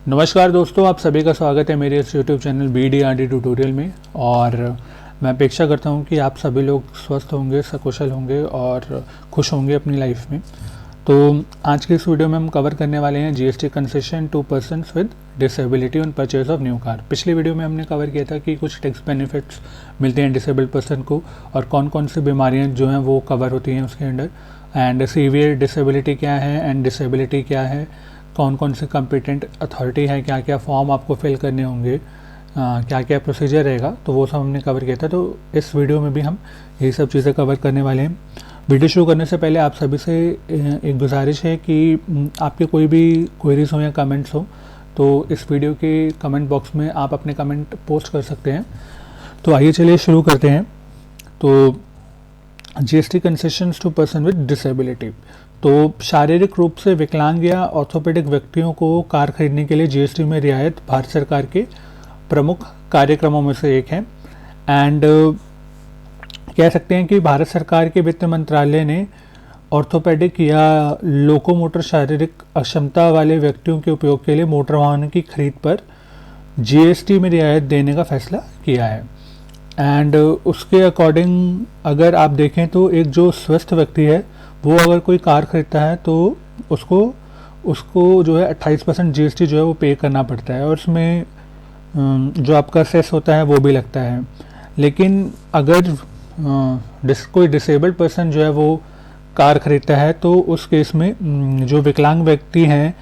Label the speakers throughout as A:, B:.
A: नमस्कार दोस्तों, आप सभी का स्वागत है मेरे इस YouTube चैनल BDRD ट्यूटोरियल में। और मैं अपेक्षा करता हूं कि आप सभी लोग स्वस्थ होंगे, सकुशल होंगे और खुश होंगे अपनी लाइफ में। तो आज की इस वीडियो में हम कवर करने वाले हैं GST concession to persons with disability on purchase of new car. पिछली वीडियो में हमने कवर किया था कि कुछ टैक्स बेनिफिट्स मिलते हैं डिसेबल्ड पर्सन को और कौन कौन सी बीमारियाँ जो हैं वो कवर होती हैं उसके अंडर, एंड सीवियर डिसेबिलिटी क्या है एंड डिसेबिलिटी क्या है, कौन कौन से कॉम्पिटेंट अथॉरिटी है, क्या क्या फॉर्म आपको फिल करने होंगे, क्या क्या प्रोसीजर रहेगा, तो वो सब हमने कवर किया था। तो इस वीडियो में भी हम यही सब चीज़ें कवर करने वाले हैं। वीडियो शुरू करने से पहले आप सभी से एक गुजारिश है कि आपके कोई भी क्वेरीज हो या कमेंट्स हो तो इस वीडियो के कमेंट बॉक्स में आप अपने कमेंट पोस्ट कर सकते हैं। तो आइए चलिए शुरू करते हैं। तो GST concessions to person with disability, तो शारीरिक रूप से विकलांग या ऑर्थोपेडिक व्यक्तियों को कार खरीदने के लिए GST में रियायत भारत सरकार के प्रमुख कार्यक्रमों में से एक है। एंड कह सकते हैं कि भारत सरकार के वित्त मंत्रालय ने ऑर्थोपेडिक या लोकोमोटर शारीरिक अक्षमता वाले व्यक्तियों के उपयोग के लिए मोटर वाहनों की खरीद पर GST में रियायत देने का फैसला किया है। एंड उसके अकॉर्डिंग अगर आप देखें तो एक जो स्वस्थ व्यक्ति है वो अगर कोई कार खरीदता है तो उसको जो है 28% GST जो है वो पे करना पड़ता है और उसमें जो आपका सेस होता है वो भी लगता है। लेकिन अगर कोई डिसेबल्ड पर्सन जो है वो कार खरीदता है तो उस केस में जो विकलांग व्यक्ति हैं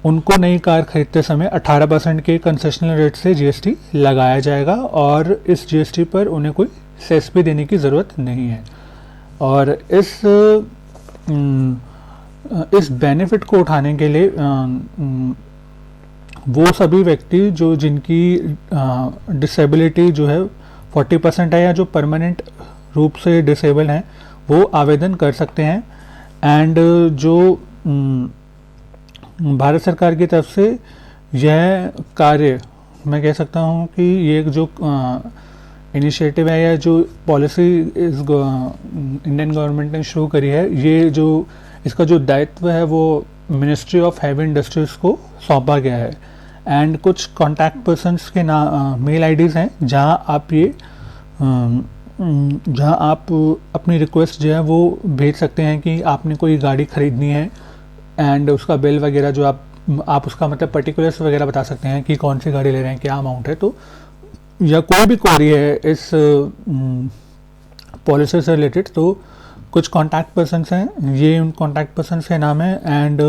A: उनको नई कार खरीदते समय 18% के कंसेशनल रेट से GST लगाया जाएगा और इस GST पर उन्हें कोई सेस भी देने की ज़रूरत नहीं है। और इस बेनिफिट को उठाने के लिए वो सभी व्यक्ति जो जिनकी डिसेबिलिटी जो है 40% है या जो परमानेंट रूप से डिसेबल हैं वो आवेदन कर सकते हैं। एंड जो भारत सरकार की तरफ से यह कार्य मैं कह सकता हूँ कि ये जो इनिशिएटिव है या जो पॉलिसी इस इंडियन गवर्नमेंट ने शुरू करी है, ये जो इसका जो दायित्व है वो मिनिस्ट्री ऑफ हैवी इंडस्ट्रीज़ को सौंपा गया है। एंड कुछ कॉन्टैक्ट पर्सन्स के मेल आईडीज़ हैं जहां आप अपनी रिक्वेस्ट जो है वो भेज सकते हैं कि आपने कोई गाड़ी ख़रीदनी है एंड उसका बिल वगैरह जो आप उसका मतलब पर्टिकुलर्स वगैरह बता सकते हैं कि कौन सी गाड़ी ले रहे हैं, क्या अमाउंट है, तो या कोई भी क्वेरी है इस पॉलिसी से रिलेटेड। तो कुछ कॉन्टैक्ट पर्सन्स हैं, ये उन कॉन्टैक्ट पर्सन्स के नाम है एंड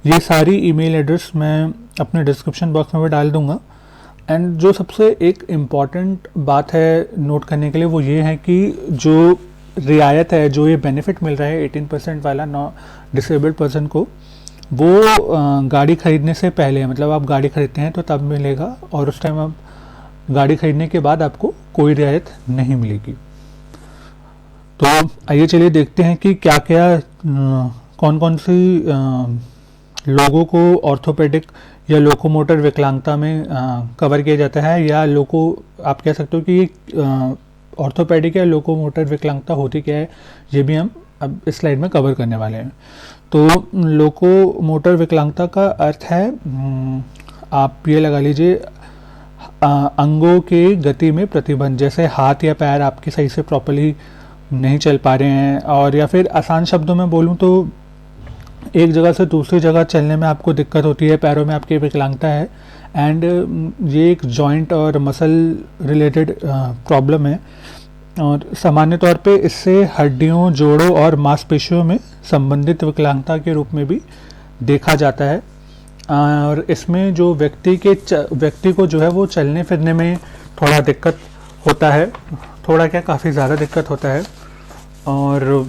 A: ये सारी ईमेल एड्रेस मैं अपने डिस्क्रिप्शन बॉक्स में भी डाल दूंगा। एंड जो सबसे एक इम्पॉर्टेंट बात है नोट करने के लिए वो ये है कि जो रियायत है, जो ये बेनिफिट मिल रहा है 18% वाला डिसेबल्ड पर्सन को, वो गाड़ी खरीदने से पहले, मतलब आप गाड़ी खरीदते हैं तो तब मिलेगा और उस टाइम आप गाड़ी खरीदने के बाद आपको कोई रियायत नहीं मिलेगी। तो आइए चलिए देखते हैं कि क्या क्या कौन कौन सी लोगों को ऑर्थोपेडिक या लोकोमोटर विकलांगता में कवर किया जाता है, या आप कह सकते हो कि ऑर्थोपेडिक या लोकोमोटर विकलांगता होती क्या है, ये भी हम अब इस स्लाइड में कवर करने वाले हैं। तो लोकोमोटर विकलांगता का अर्थ है, आप ये लगा लीजिए, अंगों के गति में प्रतिबंध, जैसे हाथ या पैर आपके सही से प्रॉपर्ली नहीं चल पा रहे हैं, और या फिर आसान शब्दों में बोलूँ तो एक जगह से दूसरी जगह चलने में आपको दिक्कत होती है, पैरों में आपकी विकलांगता है। एंड ये एक जॉइंट और मसल रिलेटेड प्रॉब्लम है और सामान्य तौर पे इससे हड्डियों, जोड़ों और मांसपेशियों में संबंधित विकलांगता के रूप में भी देखा जाता है। और इसमें जो व्यक्ति को जो है वो चलने फिरने में थोड़ा दिक्कत होता है, थोड़ा क्या काफ़ी ज़्यादा दिक्कत होता है। और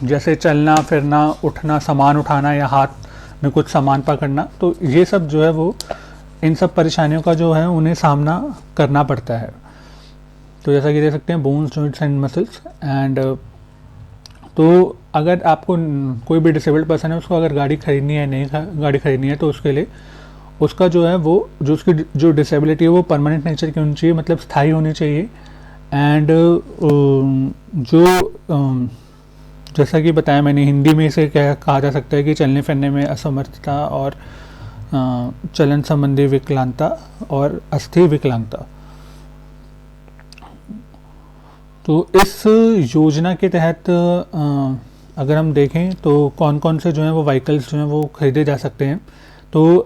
A: जैसे चलना फिरना, उठना, सामान उठाना या हाथ में कुछ सामान पकड़ना, तो ये सब जो है वो इन सब परेशानियों का जो है उन्हें सामना करना पड़ता है। तो जैसा कि देख सकते हैं bones, joints and muscles. And तो अगर आपको कोई भी डिसेबल्ड पर्सन है उसको अगर गाड़ी खरीदनी है, नई गाड़ी खरीदनी है, तो उसके लिए उसका जो है वो जो उसकी जो डिसेबिलिटी है वो परमानेंट नेचर की होनी चाहिए, मतलब स्थायी होनी चाहिए। एंड जैसा कि बताया मैंने, हिंदी में इसे क्या कहा जा सकता है कि चलने फिरने में असमर्थता और चलन संबंधी विकलांगता और अस्थि विकलांगता। तो इस योजना के तहत अगर हम देखें तो कौन कौन से जो हैं वो व्हीकल्स जो हैं वो खरीदे जा सकते हैं। तो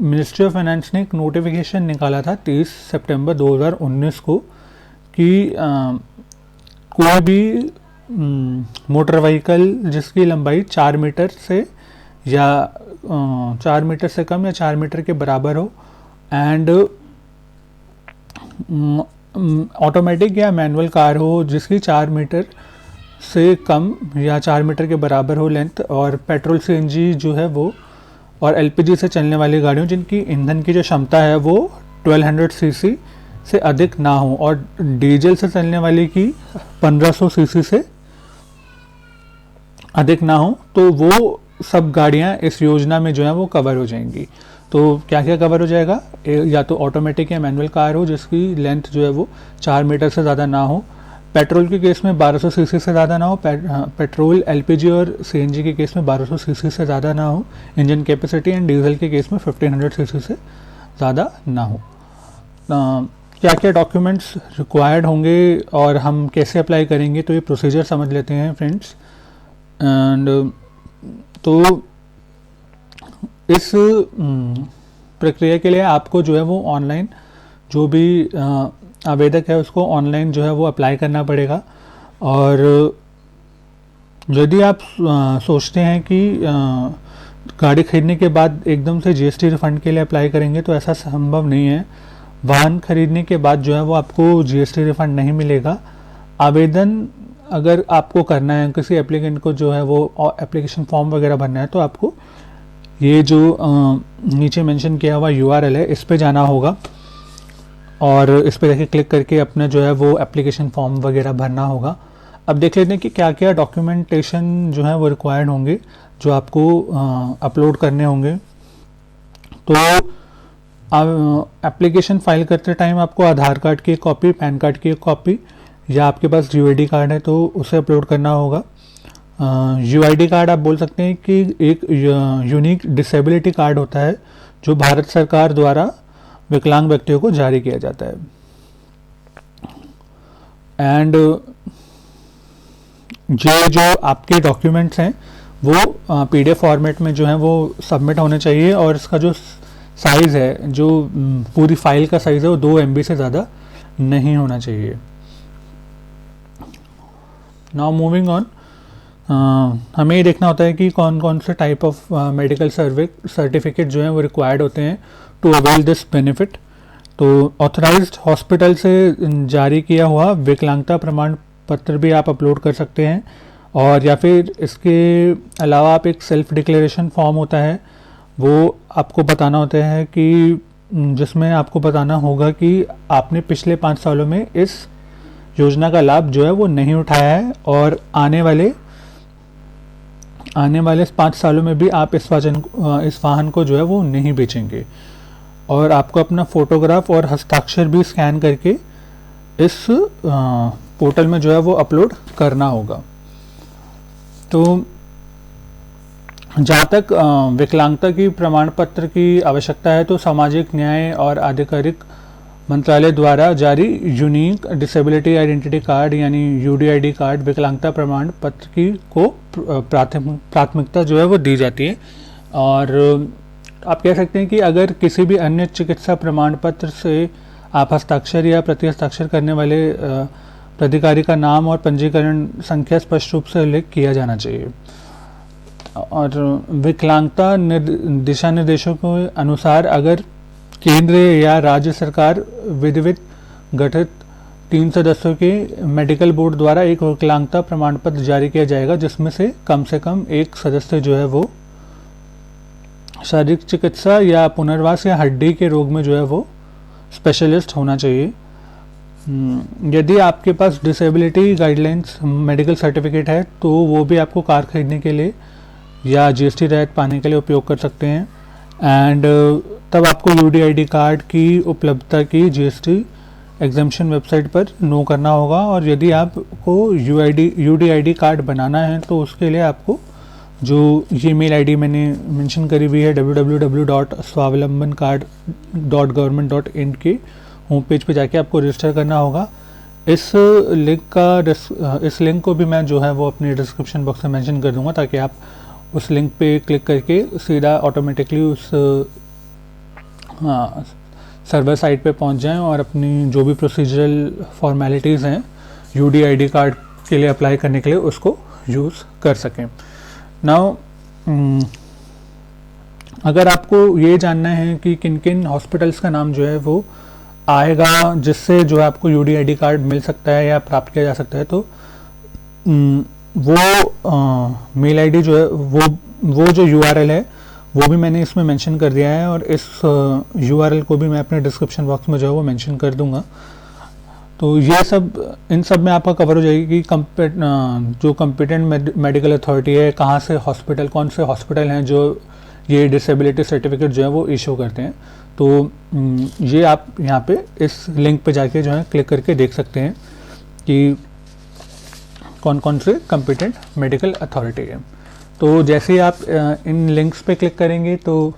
A: मिनिस्ट्री ऑफ फाइनेंस ने एक नोटिफिकेशन निकाला था 30 सितंबर 2019 को कि कोई भी मोटर व्हीकल जिसकी लंबाई 4 मीटर से या 4 मीटर से कम या 4 मीटर के बराबर हो एंड ऑटोमेटिक या मैनुअल कार हो जिसकी 4 मीटर से कम या 4 मीटर के बराबर हो लेंथ, और पेट्रोल सीएनजी जो है वो और एलपीजी से चलने वाली गाड़ियों जिनकी ईंधन की जो क्षमता है वो 1200 सीसी से अधिक ना हो, और डीजल से चलने वाली की 1500 सीसी से अधिक ना हो, तो वो सब गाड़ियां इस योजना में जो है वो कवर हो जाएंगी। तो क्या क्या कवर हो जाएगा, या तो ऑटोमेटिक या मैनुअल कार हो जिसकी लेंथ जो है वो 4 मीटर से ज़्यादा ना हो, पेट्रोल के केस में 1200 सीसी से ज़्यादा ना हो, पेट्रोल एलपीजी और सीएनजी के केस में 1200 सीसी से ज़्यादा ना हो इंजन कैपेसिटी, एंड डीजल के केस में 1500 सीसी से ज़्यादा ना हो। क्या क्या डॉक्यूमेंट्स रिक्वायर्ड होंगे और हम कैसे अप्लाई करेंगे, तो ये प्रोसीजर समझ लेते हैं फ्रेंड्स। एंड तो इस प्रक्रिया के लिए आपको जो है वो ऑनलाइन जो भी आवेदक है उसको ऑनलाइन जो है वो अप्लाई करना पड़ेगा। और यदि आप सोचते हैं कि गाड़ी खरीदने के बाद एकदम से जीएसटी रिफंड के लिए अप्लाई करेंगे तो ऐसा संभव नहीं है। वाहन खरीदने के बाद जो है वो आपको जीएसटी रिफंड नहीं मिलेगा। आवेदन अगर आपको करना है, किसी एप्लीकेंट को जो है वो एप्लीकेशन फॉर्म वगैरह भरना है, तो आपको ये जो नीचे मेंशन किया हुआ URL है इस पे जाना होगा और इस पे जाके क्लिक करके अपना जो है वो एप्लीकेशन फॉर्म वगैरह भरना होगा। अब देख लेते हैं कि क्या क्या डॉक्यूमेंटेशन जो है वो रिक्वायर्ड होंगे जो आपको अपलोड करने होंगे। तो एप्लीकेशन फाइल करते टाइम आपको आधार कार्ड की एक कॉपी, पैन कार्ड की एक कॉपी, या आपके पास यूआईडी कार्ड है तो उसे अपलोड करना होगा। यूआईडी कार्ड आप बोल सकते हैं कि एक यूनिक डिसेबिलिटी कार्ड होता है जो भारत सरकार द्वारा विकलांग व्यक्तियों को जारी किया जाता है। एंड ये जो आपके डॉक्यूमेंट्स हैं वो पीडीएफ फॉर्मेट में जो है वो सबमिट होने चाहिए, और इसका जो साइज़ है, जो पूरी फाइल का साइज़ है वो 2 MB से ज़्यादा नहीं होना चाहिए। नाउ मूविंग ऑन, हमें ये देखना होता है कि कौन कौन से टाइप ऑफ मेडिकल सर्टिफिकेट जो हैं वो रिक्वायर्ड होते हैं टू अवेल दिस बेनिफिट। तो ऑथराइज्ड हॉस्पिटल से जारी किया हुआ विकलांगता प्रमाण पत्र भी आप अपलोड कर सकते हैं, और या फिर इसके अलावा आप एक सेल्फ डिक्लेरेशन फॉर्म होता है वो आपको बताना होता है कि जिसमें आपको बताना होगा कि आपने पिछले 5 सालों में इस योजना का लाभ जो है वो नहीं उठाया है, और आने वाले 5 सालों में भी आप इस वाहन को जो है वो नहीं बेचेंगे। और आपको अपना फोटोग्राफ और हस्ताक्षर भी स्कैन करके इस पोर्टल में जो है वो अपलोड करना होगा। तो जहाँ तक विकलांगता की प्रमाण पत्र की आवश्यकता है तो सामाजिक न्याय और आधिकारिक मंत्रालय द्वारा जारी यूनिक डिसेबिलिटी आइडेंटिटी कार्ड यानी यूडीआईडी कार्ड विकलांगता प्रमाण पत्र की को प्राथमिकता जो है वो दी जाती है। और आप कह सकते हैं कि अगर किसी भी अन्य चिकित्सा प्रमाण पत्र से आप हस्ताक्षर या प्रति हस्ताक्षर करने वाले प्राधिकारी का नाम और पंजीकरण संख्या स्पष्ट रूप से उल्लेख किया जाना चाहिए। और विकलांगता दिशा निर्देशों के अनुसार अगर केंद्र या राज्य सरकार विधिवत गठित 3 सदस्यों के मेडिकल बोर्ड द्वारा एक विकलांगता प्रमाण पत्र जारी किया जाएगा, जिसमें से कम एक सदस्य जो है वो शारीरिक चिकित्सा या पुनर्वास या हड्डी के रोग में जो है वो स्पेशलिस्ट होना चाहिए। यदि आपके पास डिसेबिलिटी गाइडलाइंस मेडिकल सर्टिफिकेट है तो वो भी आपको कार खरीदने के लिए या जीएसटी राहत पाने के लिए उपयोग कर सकते हैं। एंड तब आपको यूडीआईडी कार्ड की उपलब्धता की जीएसटी एग्जामिशन वेबसाइट पर नो करना होगा। और यदि आपको UDID कार्ड बनाना है तो उसके लिए आपको जो ये मेल आईडी मैंने मेंशन करी हुई है www.swavalambancard.government.in के होम पेज पे जाके आपको रजिस्टर करना होगा। इस लिंक को भी मैं जो है वो अपने डिस्क्रिप्शन बॉक्स में मेंशन कर दूंगा, ताकि आप उस लिंक पे क्लिक करके सीधा ऑटोमेटिकली उस सर्वर साइट पे पहुंच जाएं और अपनी जो भी प्रोसीजरल फॉर्मेलिटीज़ हैं UDID कार्ड के लिए अप्लाई करने के लिए उसको यूज़ कर सकें। नाउ अगर आपको ये जानना है कि किन किन हॉस्पिटल्स का नाम जो है वो आएगा जिससे जो है आपको UDID कार्ड मिल सकता है या प्राप्त किया जा सकता है, तो वो मेल आईडी जो है वो जो URL है वो भी मैंने इसमें मेंशन कर दिया है, और इस URL को भी मैं अपने डिस्क्रिप्शन बॉक्स में जो है वो मेंशन कर दूंगा। तो ये सब इन सब में आपका कवर हो जाएगी कि जो कॉम्पिटेंट मेडिकल अथॉरिटी है, कहाँ से हॉस्पिटल, कौन से हॉस्पिटल हैं जो ये डिसेबिलिटी सर्टिफिकेट जो है वो इशू करते हैं। तो ये आप यहाँ पे इस लिंक पे जाके जो है क्लिक करके देख सकते हैं कि कौन कौन से कॉम्पिटेंट मेडिकल अथॉरिटी है। तो जैसे ही आप इन लिंक्स पे क्लिक करेंगे तो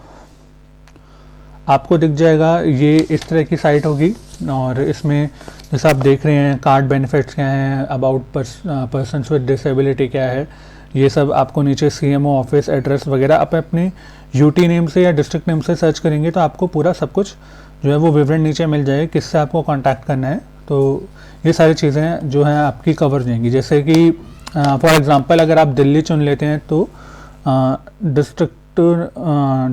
A: आपको दिख जाएगा ये इस तरह की साइट होगी, और इसमें जैसा आप देख रहे हैं कार्ड बेनिफिट्स क्या हैं, अबाउट पर्सन्स विद डिसेबिलिटी क्या है, ये सब आपको नीचे CMO ऑफिस एड्रेस वगैरह आप अपने UT नेम से या डिस्ट्रिक्ट नेम से सर्च करेंगे तो आपको पूरा सब कुछ जो है वो विवरण नीचे मिल जाएगा, किससे आपको कांटेक्ट करना है। तो ये सारी चीज़ें जो हैं आपकी कवर हो जाएंगी। जैसे कि फॉर एग्जांपल अगर आप दिल्ली चुन लेते हैं तो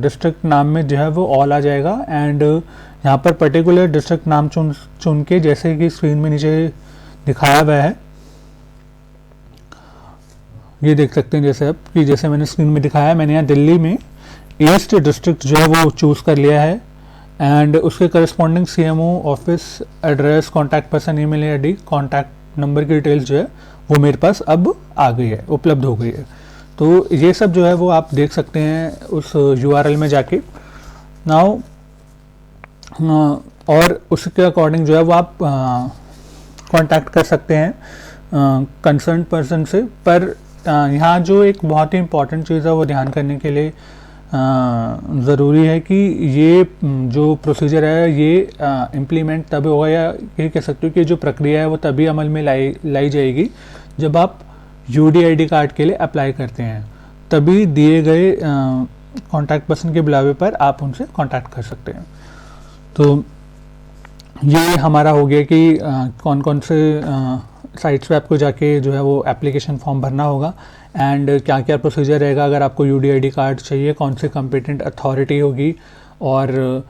A: डिस्ट्रिक्ट नाम में जो है वो ऑल आ जाएगा, एंड यहाँ पर पर्टिकुलर डिस्ट्रिक्ट नाम चुन के जैसे कि स्क्रीन में नीचे दिखाया हुआ है, ये देख सकते हैं जैसे आप कि जैसे मैंने स्क्रीन में दिखाया है, मैंने यहाँ दिल्ली में ईस्ट डिस्ट्रिक्ट जो है वो चूज़ कर लिया है, एंड उसके corresponding CMO office address, contact person, email ID, contact number की डिटेल्स जो है वो मेरे पास अब आ गई है, उपलब्ध हो गई है। तो ये सब जो है वो आप देख सकते हैं उस URL में जाके। नाउ और उसके अकॉर्डिंग जो है वो आप कांटेक्ट कर सकते हैं कंसर्न पर्सन से। पर यहाँ जो एक बहुत ही इम्पॉर्टेंट चीज़ है वो ध्यान करने के लिए ज़रूरी है कि ये जो प्रोसीजर है ये इम्प्लीमेंट तभी होगा, या ये कह सकते हो कि जो प्रक्रिया है वो तभी अमल में लाई जाएगी जब आप UDID कार्ड के लिए अप्लाई करते हैं, तभी दिए गए कॉन्टैक्ट पर्सन के बुलावे पर आप उनसे कॉन्टैक्ट कर सकते हैं। तो ये हमारा हो गया कि कौन कौन से साइट्स पे आपको जाके जो है वो एप्लीकेशन फॉर्म भरना होगा, एंड क्या क्या प्रोसीजर रहेगा अगर आपको UDID कार्ड चाहिए, कौन सी कॉम्पिटेंट अथॉरिटी होगी, और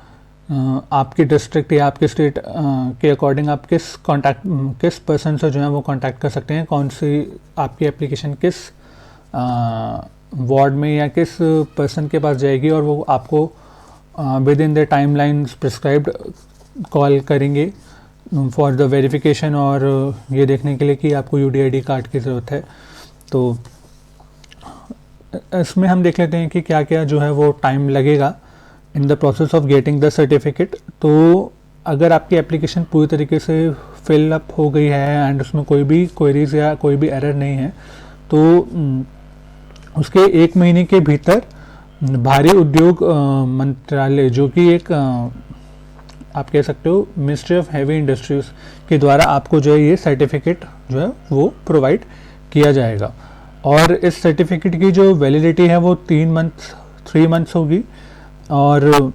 A: आपके डिस्ट्रिक्ट या आपके स्टेट के अकॉर्डिंग आप किस पर्सन से जो है वो कांटेक्ट कर सकते हैं, कौन सी आपकी एप्लीकेशन किस वार्ड में या किस पर्सन के पास जाएगी, और वो आपको with in the timelines prescribed call करेंगे फॉर द वेरिफिकेशन, और ये देखने के लिए कि आपको UDID कार्ड की ज़रूरत है। तो इसमें हम देख लेते हैं कि क्या क्या जो है वो टाइम लगेगा in the process of getting the certificate. तो अगर आपकी एप्लीकेशन पूरी तरीके से फिल अप हो गई है एंड उसमें कोई भी क्वेरीज या कोई भी एरर नहीं है, तो उसके 1 महीने के भीतर भारी उद्योग मंत्रालय, जो कि एक आप कह सकते हो मिनिस्ट्री ऑफ हैवी इंडस्ट्रीज के द्वारा आपको जो है ये सर्टिफिकेट जो है वो प्रोवाइड किया जाएगा। और इस सर्टिफिकेट की जो वैलिडिटी है वो 3 मंथ्स होगी, और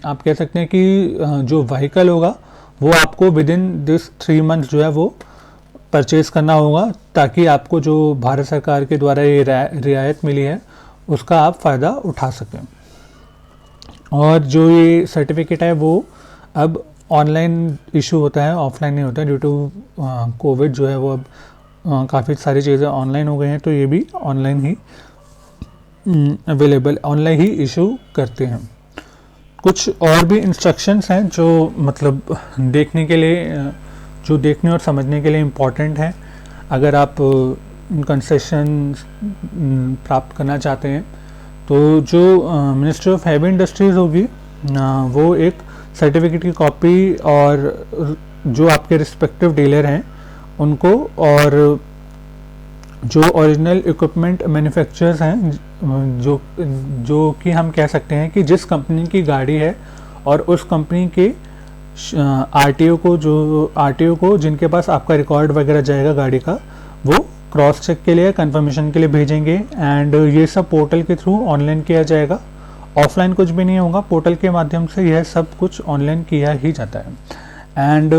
A: आप कह सकते हैं कि जो व्हीकल होगा वो आपको विद इन दिस 3 मंथ्स जो है वो परचेज करना होगा, ताकि आपको जो भारत सरकार के द्वारा ये रियायत मिली है उसका आप फ़ायदा उठा सकें। और जो ये सर्टिफिकेट है वो अब ऑनलाइन इशू होता है, ऑफलाइन नहीं होता है, ड्यू टू कोविड जो है वो अब काफ़ी सारी चीज़ें ऑनलाइन हो गई हैं, तो ये भी ऑनलाइन ही अवेलेबल, ऑनलाइन ही इशू करते हैं। कुछ और भी इंस्ट्रक्शंस हैं जो मतलब देखने के लिए, जो देखने और समझने के लिए इम्पॉर्टेंट है अगर आप कंसेशन प्राप्त करना चाहते हैं। तो जो मिनिस्ट्री ऑफ हैवी इंडस्ट्रीज़ होगी वो एक सर्टिफिकेट की कॉपी और जो आपके रिस्पेक्टिव डीलर हैं उनको, और जो ओरिजिनल इक्विपमेंट मैन्युफैक्चरर्स हैं जो कि हम कह सकते हैं कि जिस कंपनी की गाड़ी है और उस कंपनी के आरटीओ को जिनके पास आपका रिकॉर्ड वगैरह जाएगा गाड़ी का, वो क्रॉस चेक के लिए, कंफर्मेशन के लिए भेजेंगे। एंड ये सब पोर्टल के थ्रू ऑनलाइन किया जाएगा, ऑफलाइन कुछ भी नहीं होगा, पोर्टल के माध्यम से यह सब कुछ ऑनलाइन किया ही जाता है। एंड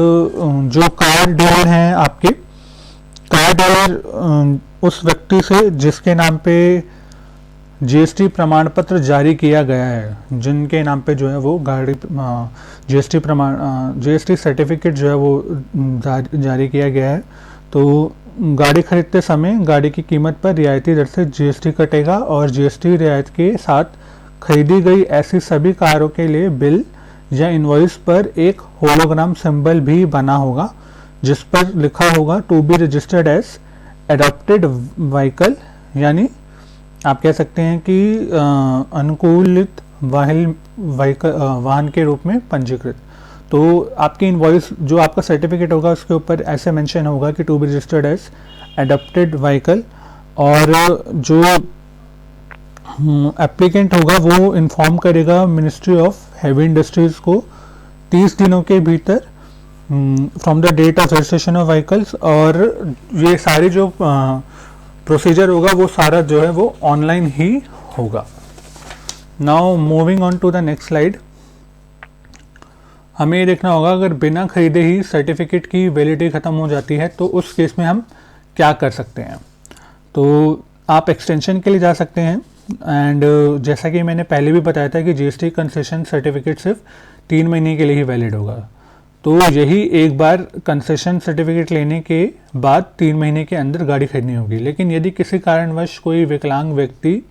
A: जो कार डीलर हैं आपके, कार डीलर उस व्यक्ति से जिसके नाम पे जीएसटी प्रमाण पत्र जारी किया गया है, जिनके नाम पे जो है वो गाड़ी जीएसटी सर्टिफिकेट जो है वो जारी किया गया है, तो गाड़ी खरीदते समय गाड़ी की कीमत पर रियायती दर से जीएसटी कटेगा और जीएसटी रियायत के साथ खरीदी गई ऐसी सभी कारों के लिए बिल या इनवॉइस पर एक होलोग्राम सिंबल भी बना होगा जिस पर लिखा होगा to be registered as adopted vehicle, यानी आप कह सकते हैं कि अनुकूलित वाहन के रूप में पंजीकृत। तो आपकी इनवॉइस जो आपका सर्टिफिकेट होगा उसके ऊपर ऐसे मेंशन होगा कि to be registered as adopted vehicle, और जो एप्लीकेंट होगा वो इन्फॉर्म करेगा मिनिस्ट्री ऑफ हैवी इंडस्ट्रीज को 30 दिनों के भीतर from the date of registration of vehicles, और ये सारी जो प्रोसीजर होगा वो सारा जो है वो ऑनलाइन ही होगा। Now moving on to the next slide, हमें ये देखना होगा अगर बिना खरीदे ही सर्टिफिकेट की वैलिडिटी ख़त्म हो जाती है तो उस केस में हम क्या कर सकते हैं। तो आप एक्सटेंशन के लिए जा सकते हैं, एंड जैसा कि मैंने पहले भी बताया था कि जीएसटी कंसेशन सर्टिफिकेट सिर्फ 3 महीने के लिए ही वैलिड होगा, तो यही एक बार कंसेशन सर्टिफिकेट लेने के बाद 3 महीने के अंदर गाड़ी खरीदनी होगी। लेकिन यदि किसी कारणवश कोई विकलांग व्यक्ति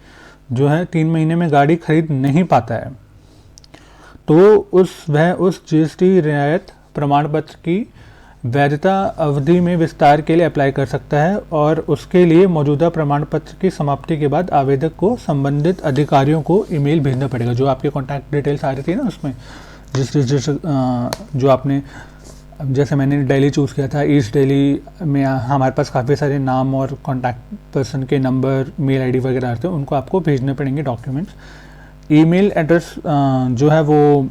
A: जो है 3 महीने में गाड़ी खरीद नहीं पाता है तो वह उस जीएसटी रियायत प्रमाण पत्र की वैधता अवधि में विस्तार के लिए अप्लाई कर सकता है, और उसके लिए मौजूदा प्रमाण पत्र की समाप्ति के बाद आवेदक को संबंधित अधिकारियों को ईमेल भेजना पड़ेगा। जो आपके कॉन्टैक्ट डिटेल्स आ रही थी ना उसमें, जिस जो आपने, जैसे मैंने दिल्ली चूज़ किया था, ईस्ट दिल्ली में हमारे पास काफ़ी सारे नाम और कॉन्टैक्ट पर्सन के नंबर, मेल आईडी वगैरह आते हैं, उनको आपको भेजने पड़ेंगे डॉक्यूमेंट्स। ईमेल एड्रेस जो है वो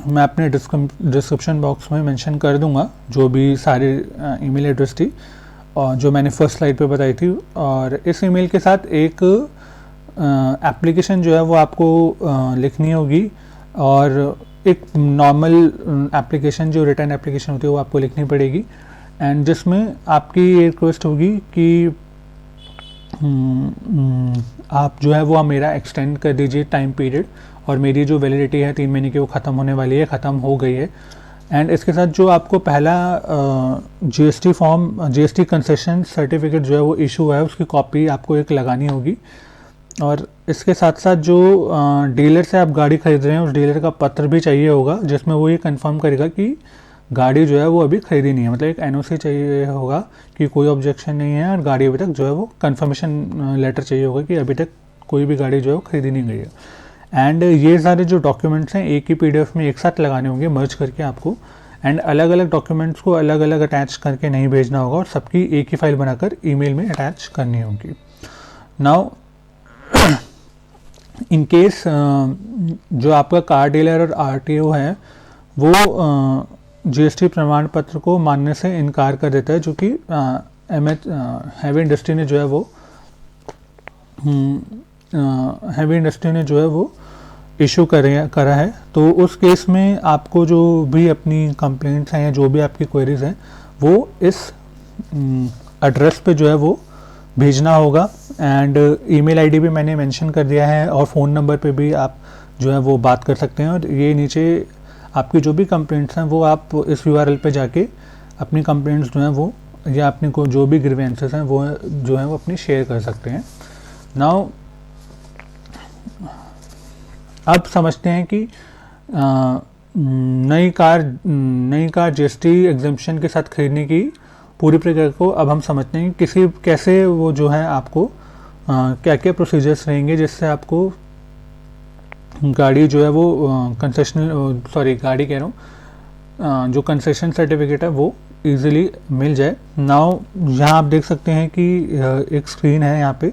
A: मैं अपने डिस्क्रिप्शन बॉक्स में मेंशन कर दूंगा, जो भी सारे ईमेल एड्रेस थी और जो मैंने फर्स्ट स्लाइड पे बताई थी। और इस ईमेल के साथ एक एप्लीकेशन जो है वो आपको लिखनी होगी, और एक नॉर्मल एप्लीकेशन जो रिटर्न एप्लीकेशन होती है वो आपको लिखनी पड़ेगी, एंड जिसमें आपकी ये रिक्वेस्ट होगी कि आप जो है वो मेरा एक्सटेंड कर दीजिए टाइम पीरियड, और मेरी जो वैलिडिटी है 3 महीने की वो ख़त्म होने वाली है, ख़त्म हो गई है। एंड इसके साथ जो आपको पहला GST form, GST concession certificate जो है वो इशू है, उसकी कॉपी आपको एक लगानी होगी। और इसके साथ साथ जो डीलर से आप गाड़ी खरीद रहे हैं उस डीलर का पत्र भी चाहिए होगा, जिसमें वो ये कंफर्म करेगा कि गाड़ी जो है वो अभी खरीदी नहीं है, मतलब एक एनओसी चाहिए होगा कि कोई ऑब्जेक्शन नहीं है, और गाड़ी अभी तक जो है वो कंफर्मेशन लेटर चाहिए होगा कि अभी तक कोई भी गाड़ी जो है वो खरीदी नहीं गई है। एंड ये सारे जो डॉक्यूमेंट्स हैं एक ही पीडीएफ में एक साथ लगाने होंगे, मर्ज करके आपको, एंड अलग अलग डॉक्यूमेंट्स को अलग अलग अटैच करके नहीं भेजना होगा, और सबकी एक ही फाइल बनाकर ईमेल में अटैच करनी होगी। नाउ इन केस जो आपका कार डीलर और आरटीओ है वो जीएसटी प्रमाण पत्र को मानने से इनकार कर देता है, जो कि हैवी इंडस्ट्री ने जो है वो इशू करा है, तो उस केस में आपको जो भी अपनी कंप्लेंट्स हैं या जो भी आपकी क्वेरीज हैं वो इस एड्रेस पे जो है वो भेजना होगा। एंड ईमेल आईडी भी मैंने मेंशन कर दिया है, और फ़ोन नंबर पे भी आप जो है वो बात कर सकते हैं। और ये नीचे आपकी जो भी कंप्लेंट्स हैं वो आप इस यूआरएल पे जाके अपनी कंप्लेंट्स जो हैं वो, या अपने को जो भी ग्रीवेंसेस हैं वो जो है वो अपनी शेयर कर सकते हैं। नाउ अब समझते हैं कि नई कार जीएसटी एग्जम्पशन के साथ खरीदने की पूरी प्रक्रिया को अब हम समझते हैं कि कैसे वो जो है आपको क्या क्या प्रोसीजर्स रहेंगे जिससे आपको गाड़ी जो है वो गाड़ी कह रहा हूँ, जो कंसेशन सर्टिफिकेट है वो इजीली मिल जाए। नाउ यहाँ आप देख सकते हैं कि एक स्क्रीन है यहाँ पे,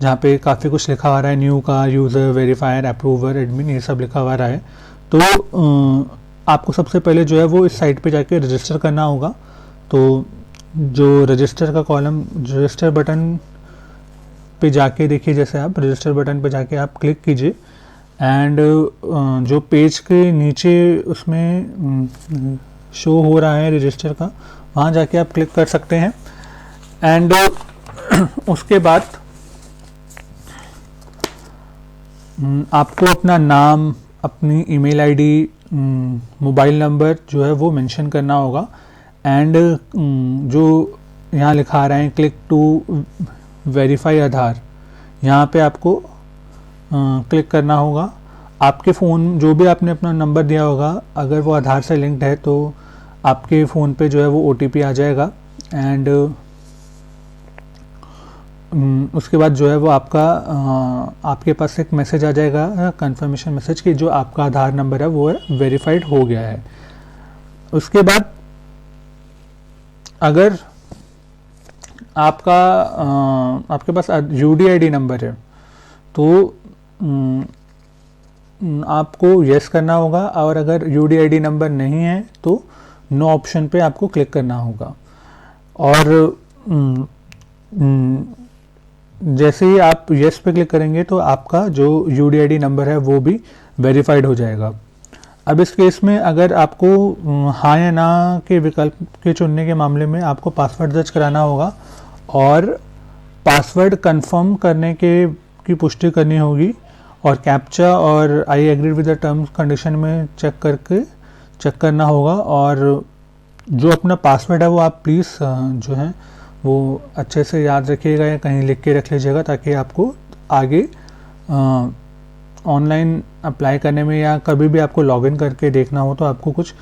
A: जहाँ पे काफ़ी कुछ लिखा हुआ है, new car user, verifier, approver, admin, ये सब लिखा हुआ है। तो आपको सबसे पहले जो है वो इस साइट पे जाके रजिस्टर करना होगा। तो जो रजिस्टर का कॉलम, रजिस्टर बटन पे जाके देखिए, जैसे आप रजिस्टर बटन पे जाके आप क्लिक कीजिए एंड जो पेज के नीचे उसमें शो हो रहा है रजिस्टर का, वहाँ जाके आप क्लिक कर सकते हैं। एंड उसके बाद आपको अपना नाम, अपनी ईमेल आईडी, मोबाइल नंबर जो है वो मेंशन करना होगा। एंड जो यहाँ लिखा रहा है क्लिक टू वेरीफाई आधार, यहाँ पे आपको क्लिक करना होगा। आपके फ़ोन, जो भी आपने अपना नंबर दिया होगा, अगर वो आधार से लिंक्ड है तो आपके फ़ोन पे जो है वो OTP आ जाएगा। एंड उसके बाद जो है वो आपके पास एक मैसेज आ जाएगा, कंफर्मेशन मैसेज, कि जो आपका आधार नंबर है वो वेरीफाइड हो गया है। उसके बाद अगर आपके पास UDID नंबर है तो आपको यस करना होगा, और अगर UDID नंबर नहीं है तो नो ऑप्शन पे आपको क्लिक करना होगा। और जैसे ही आप यस पे क्लिक करेंगे तो आपका जो UDID नंबर है वो भी वेरीफाइड हो जाएगा। अब इस केस में अगर आपको हाँ या ना के विकल्प के चुनने के मामले में आपको पासवर्ड दर्ज कराना होगा, और पासवर्ड कंफर्म करने की पुष्टि करनी होगी, और कैप्चा और I agree with the terms condition में चेक करना होगा। और जो अपना पासवर्ड है वो आप प्लीज़ जो है वो अच्छे से याद रखिएगा या कहीं लिख के रख लीजिएगा, ताकि आपको आगे ऑनलाइन अप्लाई करने में या कभी भी आपको लॉगिन करके देखना हो तो आपको कुछ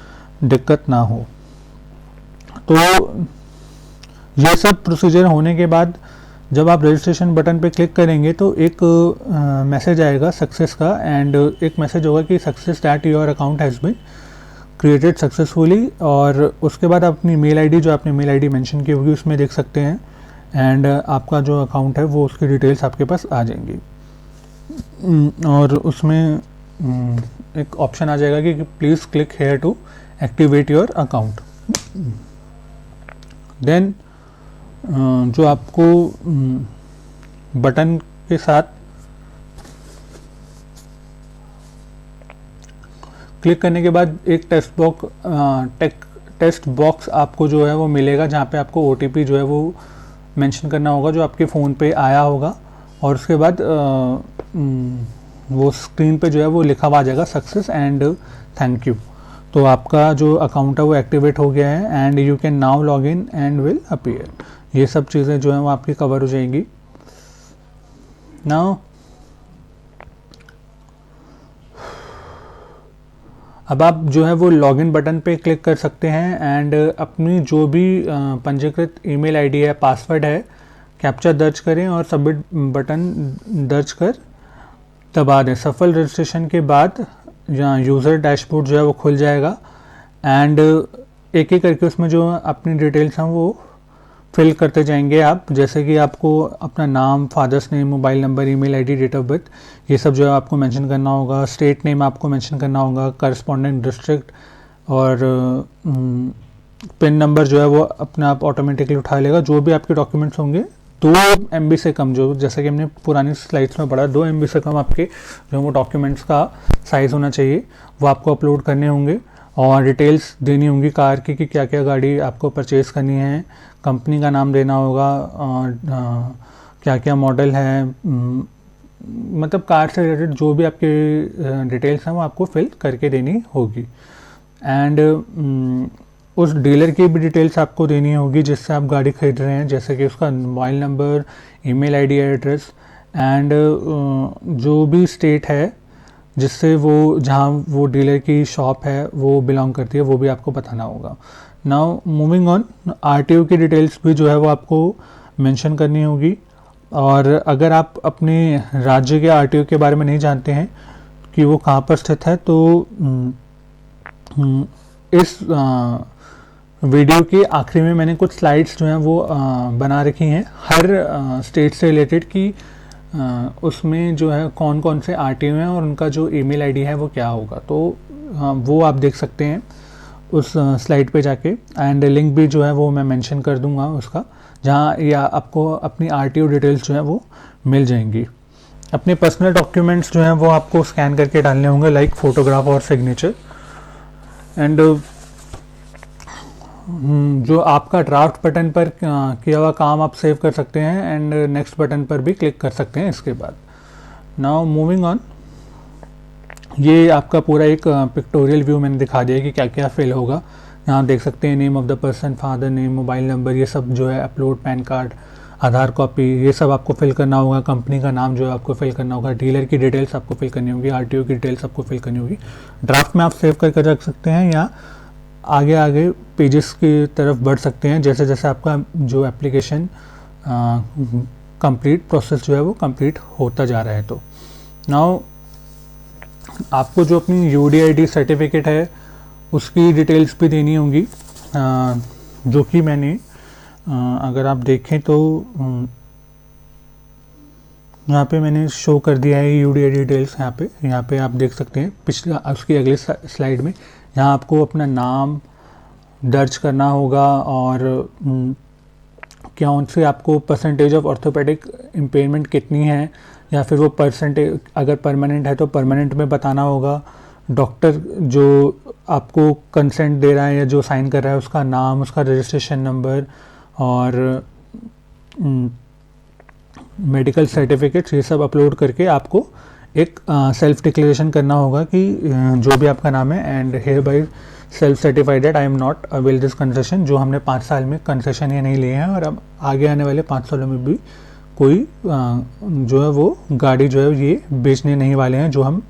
A: दिक्कत ना हो। तो ये सब प्रोसीजर होने के बाद जब आप रजिस्ट्रेशन बटन पे क्लिक करेंगे तो एक मैसेज आएगा सक्सेस का, एंड एक मैसेज होगा कि success that your account has been created successfully. और उसके बाद अपनी मेल आईडी, जो आपने मेल आईडी मेंशन की होगी, उसमें देख सकते हैं, एंड आपका जो अकाउंट है वो उसकी डिटेल्स आपके पास आ जाएंगी। और उसमें एक ऑप्शन आ जाएगा कि please click here to activate your account. Then जो आपको बटन के साथ क्लिक करने के बाद एक टेक्स्ट बॉक्स आपको जो है वो मिलेगा, जहाँ पे आपको OTP जो है वो मेंशन करना होगा, जो आपके फ़ोन पे आया होगा। और उसके बाद वो स्क्रीन पे जो है वो लिखा हुआ आ जाएगा सक्सेस एंड थैंक यू। तो आपका जो अकाउंट है वो एक्टिवेट हो गया है, and you can now log in and will appear. ये सब चीज़ें जो हैं वो आपकी कवर हो जाएंगी। नाउ अब आप जो है वो लॉगिन बटन पे क्लिक कर सकते हैं, एंड अपनी जो भी पंजीकृत ईमेल आईडी है, पासवर्ड है, कैप्चा दर्ज करें और सबमिट बटन दर्ज कर दबा दें। सफल रजिस्ट्रेशन के बाद यहाँ यूज़र डैशबोर्ड जो है वो खुल जाएगा, एंड एक एक करके उसमें जो अपनी डिटेल्स हैं वो फिल करते जाएंगे आप। जैसे कि आपको अपना नाम, father's name, mobile number, email ID, date of birth, ये सब जो है आपको मेंशन करना होगा। स्टेट नेम आपको मेंशन करना होगा, करस्पॉन्डेंट डिस्ट्रिक्ट, और पिन नंबर जो है वो अपने आप ऑटोमेटिकली उठा लेगा। जो भी आपके डॉक्यूमेंट्स होंगे 2 MB से कम, जो जैसे कि हमने पुरानी स्लाइड्स में पढ़ा, 2 MB से कम आपके जो वो डॉक्यूमेंट्स का साइज़ होना चाहिए, वो आपको अपलोड करने होंगे। और डिटेल्स देनी होंगी कार की कि क्या क्या गाड़ी आपको परचेज़ करनी है, कंपनी का नाम देना होगा, और क्या क्या मॉडल है, मतलब कार से रिलेटेड जो भी आपके डिटेल्स हैं वो आपको फिल करके देनी होगी। एंड उस डीलर की भी डिटेल्स आपको देनी होगी जिससे आप गाड़ी खरीद रहे हैं, जैसे कि उसका mobile number, email ID, address, and जो भी स्टेट है जिससे वो, जहाँ वो डीलर की शॉप है वो बिलोंग करती है, वो भी आपको बताना होगा। नाउ मूविंग ऑन, RTO की डिटेल्स भी जो है वो आपको मेंशन करनी होगी। और अगर आप अपने राज्य के RTO के बारे में नहीं जानते हैं कि वो कहाँ पर स्थित है। तो इस वीडियो के आखिरी में मैंने कुछ स्लाइड्स जो हैं वो बना रखी हैं हर स्टेट से रिलेटेड, कि उसमें जो है कौन कौन से आरटीओ हैं और उनका जो ईमेल आईडी है वो क्या होगा। तो वो आप देख सकते हैं उस स्लाइड पे जाके, एंड लिंक भी जो है वो मैं मेंशन कर दूंगा उसका, जहाँ या आपको अपनी आरटीओ डिटेल्स जो है वो मिल जाएंगी। अपने पर्सनल डॉक्यूमेंट्स जो हैं वो आपको स्कैन करके डालने होंगे, लाइक फ़ोटोग्राफ और सिग्नेचर। एंड जो आपका ड्राफ्ट बटन पर किया हुआ काम आप सेव कर सकते हैं, एंड नेक्स्ट बटन पर भी क्लिक कर सकते हैं इसके बाद। नाउ मूविंग ऑन, ये आपका पूरा एक पिक्टोरियल व्यू मैंने दिखा दिया कि क्या क्या फिल होगा। यहाँ देख सकते हैं name of the person, father name, mobile number, ये सब जो है अपलोड, पैन कार्ड, आधार कॉपी, ये सब आपको फिल करना होगा। कंपनी का नाम जो है आपको फिल करना होगा, डीलर की डिटेल्स आपको फिल करनी होगी, आरटीओ की डिटेल्स आपको फिल करनी होगी। ड्राफ्ट में आप सेव करके रख सकते हैं या आगे आगे पेजेस की तरफ बढ़ सकते हैं जैसे जैसे आपका जो एप्लीकेशन कंप्लीट प्रोसेस जो है वो कंप्लीट होता जा रहा है। तो नाउ आपको जो अपनी यूडीआईडी सर्टिफिकेट है उसकी डिटेल्स भी देनी होंगी, जो कि मैंने अगर आप देखें तो यहाँ पे मैंने शो कर दिया है यूडीआईडी डिटेल्स। यहाँ पे आप देख सकते हैं पिछला उसकी अगले स्लाइड में। यहाँ आपको अपना नाम दर्ज करना होगा और कौन से आपको परसेंटेज ऑफ ऑर्थोपेडिक इम्पेयरमेंट कितनी है, या फिर वो परसेंटेज अगर परमानेंट है तो परमानेंट में बताना होगा। डॉक्टर जो आपको कंसेंट दे रहा है या जो साइन कर रहा है उसका नाम, उसका रजिस्ट्रेशन नंबर और मेडिकल सर्टिफिकेट्स, ये सब अपलोड करके आपको एक सेल्फ डिक्लेरेशन करना होगा कि जो भी आपका नाम है, and hereby self certified that I am not avail this concession, जो हमने 5 साल में कंसेशन ये नहीं लिए हैं और अब आगे आने वाले 5 सालों में भी कोई जो है वो गाड़ी जो है ये बेचने नहीं वाले हैं जो हम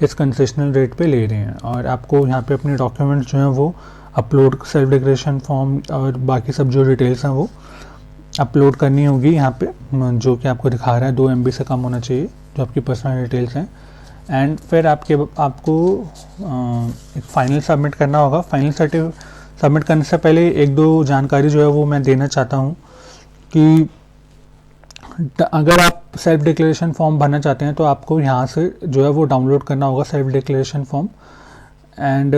A: इस कंसेशनल रेट पे ले रहे हैं। और आपको यहाँ पे अपने डॉक्यूमेंट्स जो हैं वो अपलोड, सेल्फ डिक्लेरेशन फॉर्म और बाकी सब जो डिटेल्स हैं वो अपलोड करनी होगी यहाँ पे, जो कि आपको दिखा रहा है 2 MB से कम होना चाहिए जो आपकी पर्सनल डिटेल्स हैं। एंड फिर आपको एक फ़ाइनल सबमिट करना होगा। फाइनल सबमिट करने से पहले 1-2 जानकारी जो है वो मैं देना चाहता हूँ कि अगर आप सेल्फ डिक्लेरेशन फॉर्म भरना चाहते हैं तो आपको यहाँ से जो है वो डाउनलोड करना होगा self declaration form. And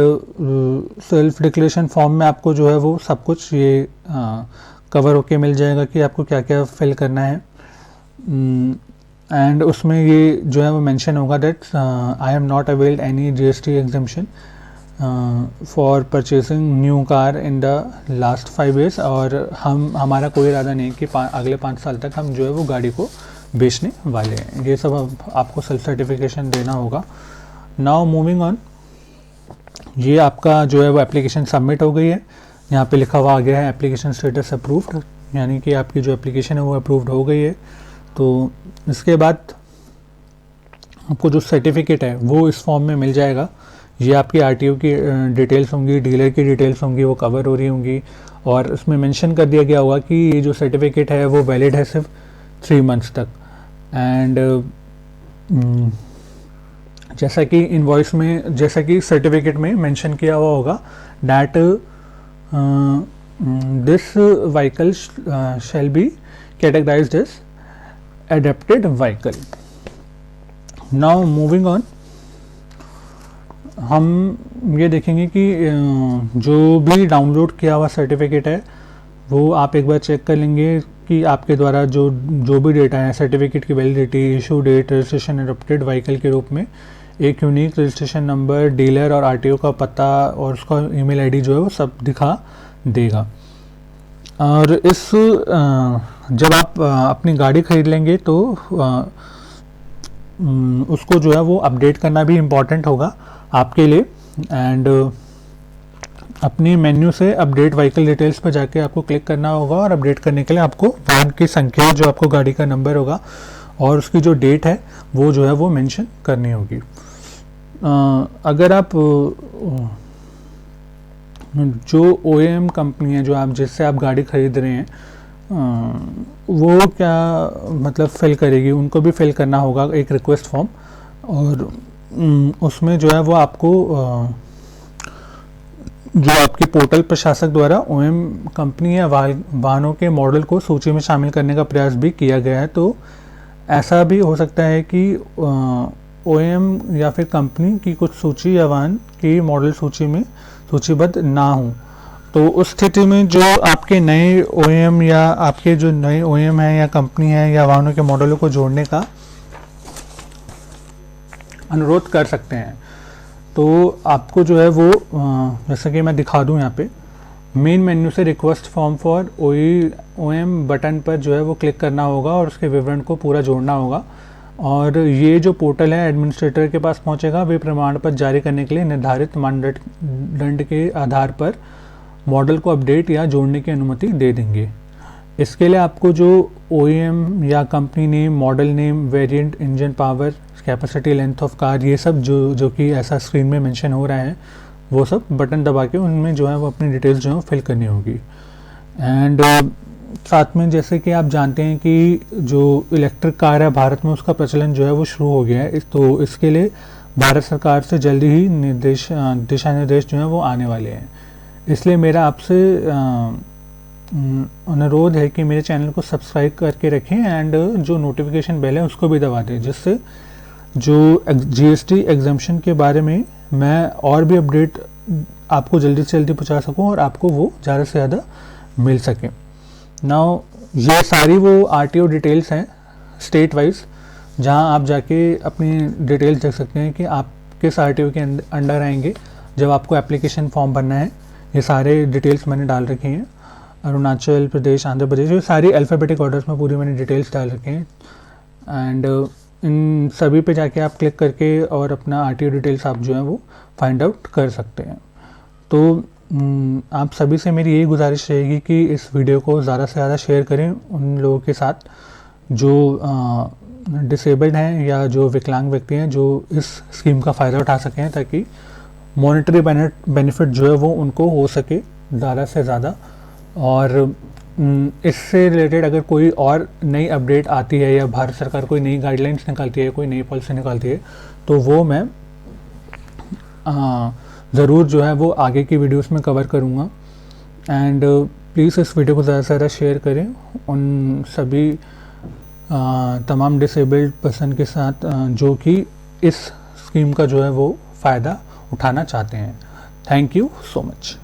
A: self declaration form में आपको जो है वो सब कुछ ये कवर होके मिल जाएगा कि आपको क्या क्या फिल करना है। एंड उसमें ये जो है वो मेंशन होगा that I am not availed any GST exemption for purchasing new car in the last 5 years, और हमारा कोई इरादा नहीं कि अगले 5 साल तक हम जो है वो गाड़ी को बेचने वाले हैं। ये सब आपको सेल्फ सर्टिफिकेशन देना होगा। नाउ मूविंग ऑन, ये आपका जो है वो एप्लीकेशन सबमिट हो गई है। यहाँ पे लिखा हुआ आ गया है एप्लीकेशन स्टेटस अप्रूव्ड, यानी कि आपकी जो एप्लीकेशन है वो अप्रूव्ड हो गई है। तो इसके बाद आपको जो सर्टिफिकेट है वो इस फॉर्म में मिल जाएगा। ये आपकी आरटीओ की डिटेल्स होंगी, डीलर की डिटेल्स होंगी, वो कवर हो रही होंगी, और उसमें मेंशन कर दिया गया होगा कि ये जो सर्टिफिकेट है वो वैलिड है सिर्फ 3 months तक। एंड जैसा कि इनवॉइस में, जैसा कि सर्टिफिकेट में मेंशन किया हुआ होगा that this vehicle shall be categorised as adapted vehicle. Now moving on, हम ये देखेंगे कि जो भी डाउनलोड किया हुआ सर्टिफिकेट है वो आप एक बार चेक कर लेंगे कि आपके द्वारा जो भी डेटा है, सर्टिफिकेट की validity, issue date, registration adopted vehicle के रूप में एक यूनिक रजिस्ट्रेशन नंबर, डीलर और आरटीओ का पता और उसका ईमेल आईडी जो है वो सब दिखा देगा। और इस जब आप अपनी गाड़ी खरीद लेंगे तो उसको जो है वो अपडेट करना भी इम्पॉर्टेंट होगा आपके लिए। एंड अपनी मेन्यू से अपडेट व्हीकल डिटेल्स पर जाके आपको क्लिक करना होगा, और अपडेट करने के लिए आपको वाहन की संख्या, जो आपको गाड़ी का नंबर होगा और उसकी जो डेट है वो जो है वो मेंशन करनी होगी। अगर आप जो OEM कंपनी है जो आप जिससे आप गाड़ी खरीद रहे हैं वो क्या मतलब फिल करेगी, उनको भी फिल करना होगा एक रिक्वेस्ट फॉर्म। और उसमें जो है वो आपको जो आपके पोर्टल प्रशासक द्वारा ओएम कंपनी या वाहनों के मॉडल को सूची में शामिल करने का प्रयास भी किया गया है। तो ऐसा भी हो सकता है कि ओएम या फिर कंपनी की कुछ सूची या वाहन की मॉडल सूची में सूचीबद्ध ना हो। तो उस स्थिति में जो आपके नए ओएम या आपके जो नए ओएम है या कंपनी है या वाहनों के मॉडलों को जोड़ने का अनुरोध कर सकते हैं। तो आपको जो है वो जैसा कि मैं दिखा दूं, यहाँ पे मेन मेन्यू से request form for OM button पर जो है वो क्लिक करना होगा और उसके विवरण को पूरा जोड़ना होगा। और ये जो पोर्टल है एडमिनिस्ट्रेटर के पास पहुंचेगा, वे प्रमाण पत्र जारी करने के लिए निर्धारित मानदंड के आधार पर मॉडल को अपडेट या जोड़ने की अनुमति दे देंगे। इसके लिए आपको जो ओएम या company name, model name, variant, engine power, capacity, length of car, ये सब जो कि ऐसा स्क्रीन में मेंशन हो रहा है, वो सब बटन दबा के उनमें जो है वो अपनी डिटेल्स जो है फिल करनी होगी। एंड साथ में जैसे कि आप जानते हैं कि जो इलेक्ट्रिक कार है भारत में, उसका प्रचलन जो है वो शुरू हो गया है। तो इसके लिए भारत सरकार से जल्दी ही दिशा निर्देश जो है वो आने वाले हैं। इसलिए मेरा आपसे अनुरोध है कि मेरे चैनल को सब्सक्राइब करके रखें एंड जो नोटिफिकेशन बेल है उसको भी दबा दें, जिससे जो जीएसटी एग्जम्पशन के बारे में मैं और भी अपडेट आपको जल्दी से जल्दी पहुंचा सकूं और आपको वो ज़्यादा से ज़्यादा मिल सके। नाउ ये सारी वो आरटीओ डिटेल्स हैं स्टेट वाइज, जहां आप जाके अपनी डिटेल्स देख सकते हैं कि आप किस आरटीओ के अंडर आएंगे जब आपको एप्लीकेशन फॉर्म भरना है। ये सारे डिटेल्स मैंने डाल रखी हैं, अरुणाचल प्रदेश, आंध्र प्रदेश, ये सारी अल्फ़ाबेटिक ऑर्डर्स में पूरी मैंने डिटेल्स डाल रखे हैं। एंड इन सभी पे जाके आप क्लिक करके और अपना आरटीओ डिटेल्स आप जो है वो फाइंड आउट कर सकते हैं। तो आप सभी से मेरी यही गुजारिश रहेगी कि इस वीडियो को ज़्यादा से ज़्यादा शेयर करें उन लोगों के साथ जो डिसेबल्ड हैं या जो विकलांग व्यक्ति हैं, जो इस स्कीम का फ़ायदा उठा सकें, ताकि मॉनेटरी बेनिफिट जो है वो उनको हो सके ज़्यादा से ज़्यादा। और इससे रिलेटेड अगर कोई और नई अपडेट आती है या भारत सरकार कोई नई गाइडलाइंस निकालती है, कोई नई पॉलिसी निकालती है, तो वो मैं ज़रूर जो है वो आगे की वीडियोस में कवर करूँगा। एंड प्लीज़ इस वीडियो को ज़्यादा से ज़्यादा शेयर करें उन सभी तमाम डिसेबल्ड पर्सन के साथ जो कि इस स्कीम का जो है वो फ़ायदा उठाना चाहते हैं। Thank you so much.